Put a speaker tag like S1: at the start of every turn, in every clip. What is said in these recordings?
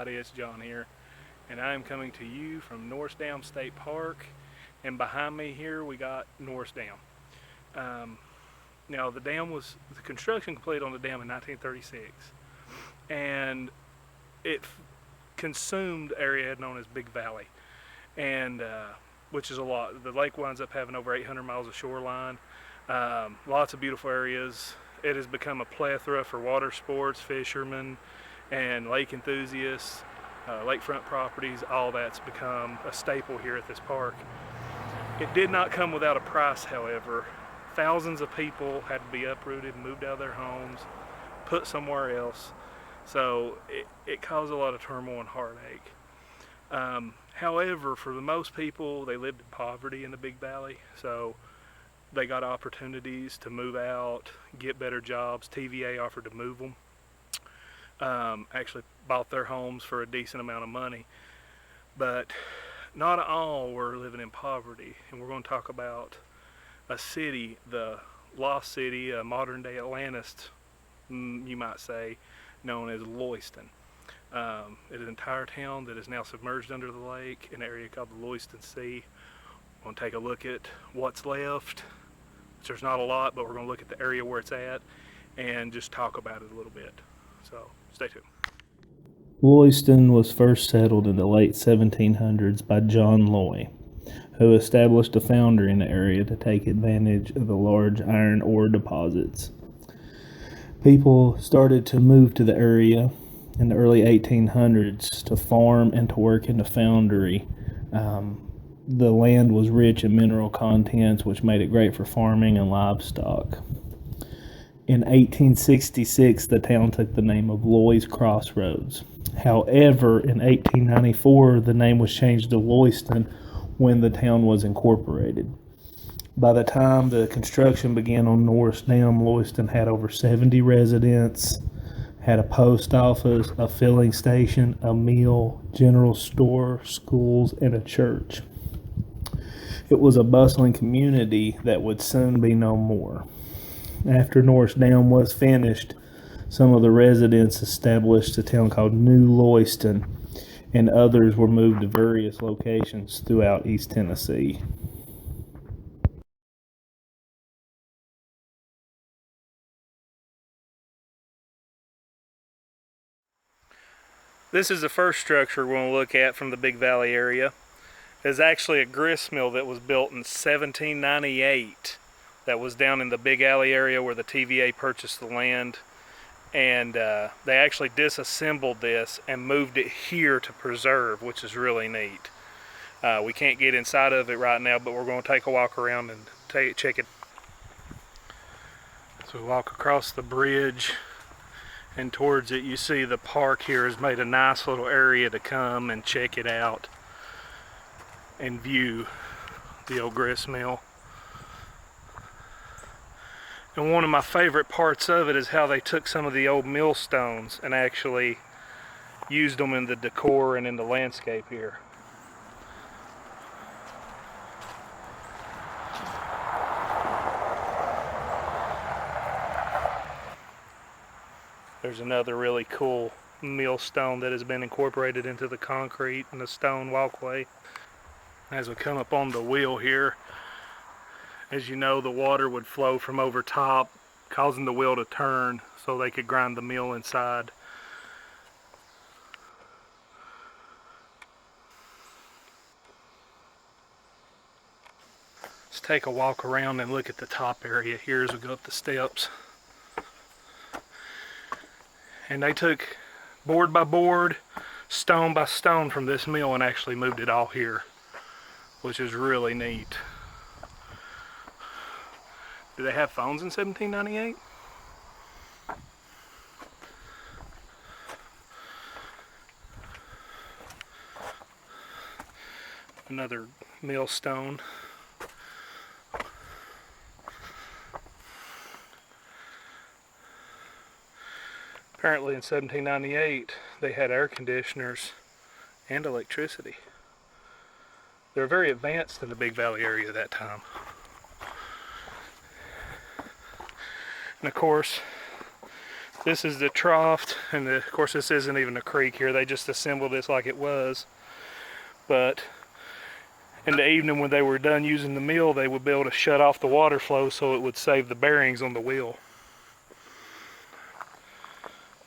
S1: It's John here, and I am coming to you from North Dam State Park, and behind me here we got North Dam. Now the construction completed on the dam in 1936, and it consumed area known as Big Valley, and which is a lot. The lake winds up having over 800 miles of shoreline, lots of beautiful areas. It has become a plethora for water sports, fishermen, and lake enthusiasts, lakefront properties. All that's become a staple here at this park. It did not come without a price, however. Thousands of people had to be uprooted, moved out of their homes, put somewhere else. So it caused a lot of turmoil and heartache. However, for the most people, they lived in poverty in the Big Valley, so they got opportunities to move out, get better jobs. TVA offered to move them. Actually bought their homes for a decent amount of money, but not all were living in poverty. And we're going to talk about a city, the lost city, a modern day Atlantis, you might say, known as Loyston. It is an entire town that is now submerged under the lake, an area called the Loyston Sea. We're going to take a look at what's left. There's not a lot, but we're going to look at the area where it's at and just talk about it a little bit. So stay tuned.
S2: Loyston was first settled in the late 1700s by John Loy, who established a foundry in the area to take advantage of the large iron ore deposits. People started to move to the area in the early 1800s to farm and to work in the foundry. The land was rich in mineral contents, which made it great for farming and livestock. In 1866, the town took the name of Loy's Crossroads. However, in 1894, the name was changed to Loyston when the town was incorporated. By the time the construction began on North Dam, Loyston had over 70 residents, had a post office, a filling station, a mill, general store, schools, and a church. It was a bustling community that would soon be no more. After North Dam was finished, some of the residents established a town called New Loyston, and others were moved to various locations throughout East Tennessee.
S1: This is the first structure we're going to look at from the Big Valley area. It's actually a grist mill that was built in 1798 that was down in the Big Alley area where the TVA purchased the land. And they actually disassembled this and moved it here to preserve, which is really neat. We can't get inside of it right now, but we're going to take a walk around and check it. So we walk across the bridge, and towards it you see the park here has made a nice little area to come and check it out and view the old grist mill. And one of my favorite parts of it is how they took some of the old millstones and actually used them in the decor and in the landscape here. There's another really cool millstone that has been incorporated into the concrete and the stone walkway. As we come up on the wheel here, as you know, the water would flow from over top, causing the wheel to turn so they could grind the meal inside. Let's take a walk around and look at the top area here as we go up the steps. And they took board by board, stone by stone from this mill and actually moved it all here, which is really neat. Did they have phones in 1798? Another millstone. Apparently in 1798 they had air conditioners and electricity. They were very advanced in the Big Valley area at that time. And of course, This is the trough, and of course this isn't even a creek here. They just assembled this like it was. But in the evening when they were done using the mill, they would be able to shut off the water flow so it would save the bearings on the wheel.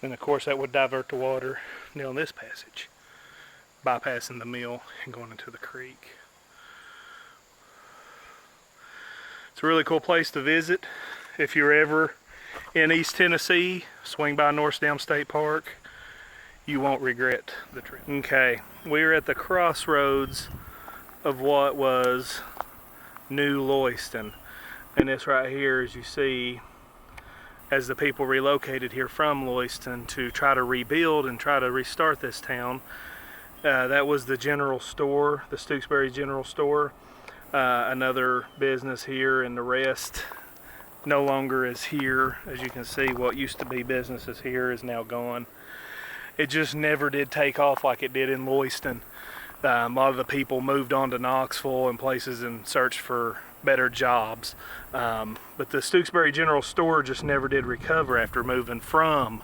S1: And of course that would divert the water down this passage, bypassing the mill and going into the creek. It's a really cool place to visit. If you're ever in East Tennessee, swing by North Dam State Park. You won't regret the trip. Okay, we're at the crossroads of what was New Loyston. And this right here, as you see, as the people relocated here from Loyston to try to rebuild and try to restart this town, that was the general store, the Stewksbury General Store, another business here, and the rest no longer is here. As you can see, what used to be businesses here is now gone. It just never did take off like it did in Loyston. A lot of the people moved on to Knoxville and places in search for better jobs. But the Stewksbury General Store just never did recover after moving from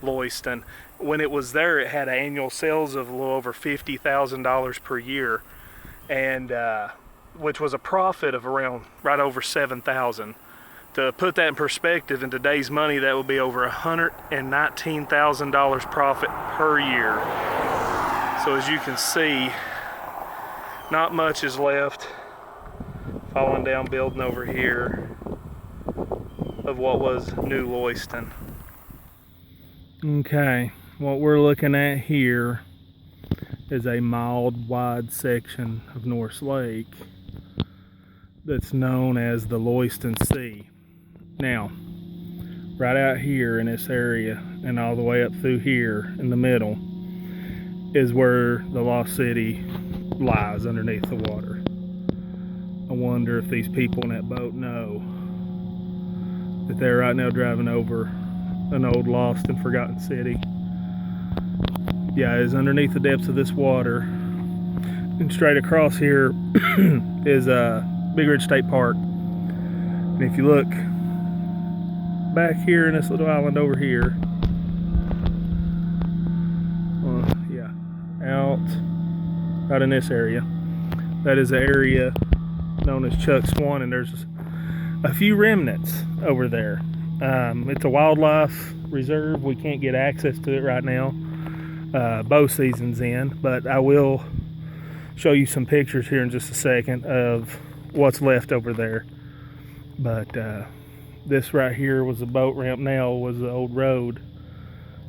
S1: Loyston. When it was there, it had annual sales of a little over $50,000 per year, and which was a profit of around right over $7,000. To put that in perspective, in today's money, that would be over $119,000 profit per year. So as you can see, not much is left. Falling down building over here of what was New Loyston. Okay, what we're looking at here is a mild wide section of Norse Lake that's known as the Loyston Sea. Now, right out here in this area and all the way up through here in the middle is where the Lost City lies underneath the water. I wonder if these people in that boat know that they're right now driving over an old lost and forgotten city. Yeah, it's underneath the depths of this water. And straight across here is Big Ridge State Park. And if you look back here in this little island over here, out right in this area, that is the area known as Chuck Swan, and there's a few remnants over there. It's a wildlife reserve. We can't get access to it right now. Bow season's in, but I will show you some pictures here in just a second of what's left over there. But this right here was the boat ramp. Now was the old road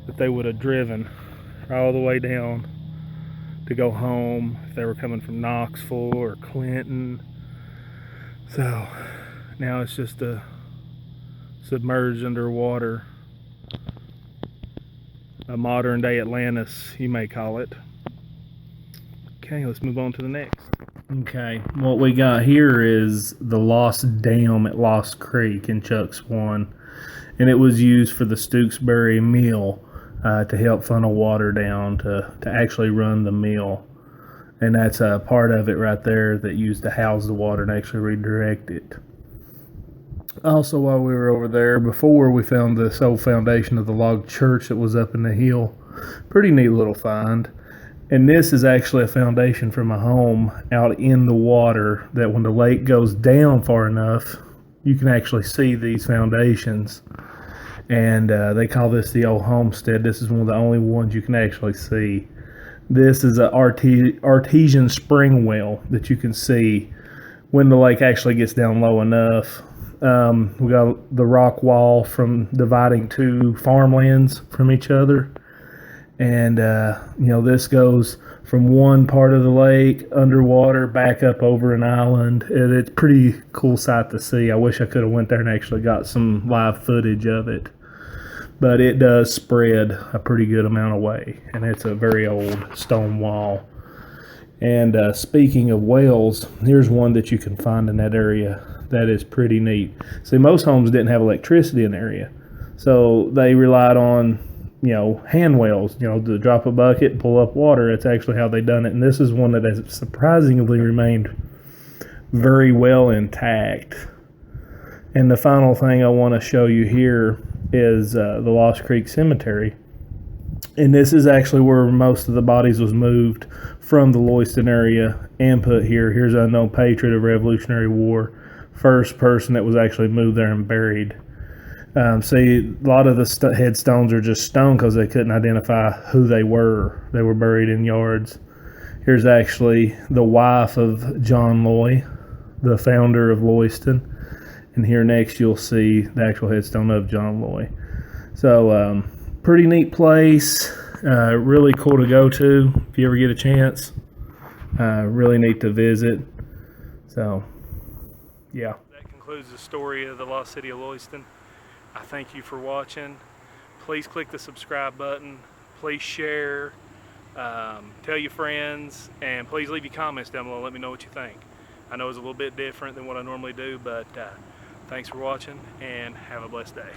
S1: that they would have driven all the way down to go home if they were coming from Knoxville or Clinton. So now it's just a submerged underwater, a modern day Atlantis, you may call it. Okay, let's move on to the next. Okay, what we got here is the Lost Dam at Lost Creek in Chuck Swan, and it was used for the Stewksbury Mill to help funnel water down to actually run the mill. And that's a part of it right there that used to house the water and actually redirect it. Also, while we were over there before, we found this old foundation of the log church that was up in the hill. Pretty neat little find. And this is actually a foundation from a home out in the water that when the lake goes down far enough, you can actually see these foundations. And they call this the old homestead. This is one of the only ones you can actually see. This is an artesian spring well that you can see when the lake actually gets down low enough. We got the rock wall from dividing two farmlands from each other. And, this goes from one part of the lake underwater back up over an island. And it's a pretty cool sight to see. I wish I could have went there and actually got some live footage of it. But it does spread a pretty good amount of way. And it's a very old stone wall. And speaking of wells, here's one that you can find in that area that is pretty neat. See, most homes didn't have electricity in the area. So they relied on hand wells, to drop a bucket and pull up water. It's actually how they done it. And this is one that has surprisingly remained very well intact. And the final thing I want to show you here
S2: is the Lost Creek Cemetery. And this is actually where most of the bodies was moved from the Loyston area and put here. Here's an unknown patriot of Revolutionary War. First person that was actually moved there and buried. See, a lot of the headstones are just stone because they couldn't identify who they were. They were buried in yards. Here's actually the wife of John Loy, the founder of Loyston. And here next you'll see the actual headstone of John Loy. So, pretty neat place. Really cool to go to if you ever get a chance. Really neat to visit. So, yeah.
S1: That concludes the story of the lost city of Loyston. I thank you for watching. Please click the subscribe button. Please share. Tell your friends. And please leave your comments down below. Let me know what you think. I know it's a little bit different than what I normally do, but thanks for watching and have a blessed day.